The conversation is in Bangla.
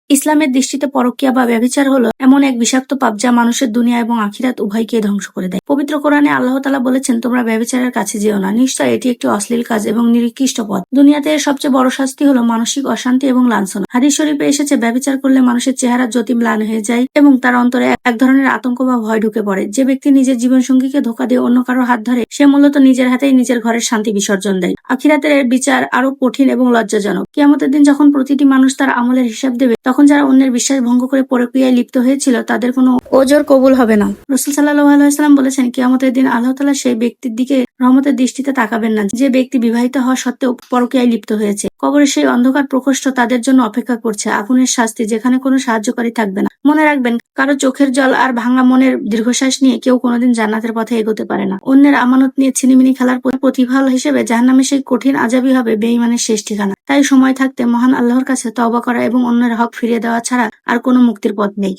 ইসলামের দৃষ্টিতে পরকীয়া বা ব্যভিচার হলো এমন এক বিষাক্ত পাপ যা মানুষের দুনিয়া এবং আখিরাত উভয়কে ধ্বংস করে দেয়। পবিত্র কোরআনে আল্লাহ তাআলা বলেছেন, তোমরা ব্যভিচারের কাছে যেও না, নিশ্চয় এটি একটি অশ্লীল কাজ এবং নিকৃষ্ট পথ। দুনিয়াতে এর সবচেয়ে বড় শাস্তি হলো মানসিক অশান্তি এবং লাঞ্ছনা। হাদিস শরীফে এসেছে, ব্যভিচার করলে মানুষের চেহারা জ্যোতি ম্লান হয়ে যায় এবং তার অন্তরে এক ধরনের আতঙ্ক বা ভয় ঢুকে পড়ে। যে ব্যক্তি নিজের জীবনসঙ্গীকে ধোঁকা দিয়ে অন্য কারো হাত ধরে, সে মূলত নিজের হাতেই নিজের ঘরের শান্তি বিসর্জন দেয়। আখিরাতের এর বিচার আরো কঠিন এবং লজ্জাজনক। কিয়ামতের দিন যখন প্রতিটি মানুষ তার আমলের হিসাব দেবে, তখন যারা অন্যের বিশ্বাস ভঙ্গ করে পরকীয়ায় লিপ্ত হয়েছিল তাদের কোনো ওজর কবুল হবে না। রাসূল সাল্লাল্লাহু আলাইহি ওয়াসাল্লাম বলেছেন, কিয়ামতের দিন আল্লাহ তাআলা সেই ব্যক্তির দিকে রহমতের দৃষ্টিতে তাকাবেন না যে ব্যক্তি বিবাহিত হওয়া সত্ত্বেও পরকীয়ায় লিপ্ত হয়েছে। কবরের সেই অন্ধকার প্রকোষ্ঠ তাদের জন্য অপেক্ষা করছে, আগুনের শাস্তি, যেখানে কোনো সাহায্যকারী থাকবে না। মনে রাখবেন, কারো চোখের জল আর ভাঙা মনের দীর্ঘশ্বাস নিয়ে কেউ কোনোদিন জান্নাতের পথে এগোতে পারে না। অন্যের আমানত নিয়ে ছিনিমিনি খেলার প্রতিফল হিসেবে জাহান্নামের সেই কঠিন আযাবই হবে বেঈমানের শেষ ঠিকানা। তাই সময় থাকতে মহান আল্লাহর কাছে তওবা করা এবং অন্যের হক ফিরিয়ে দেওয়া ছাড়া আর কোনো মুক্তির পথ নেই।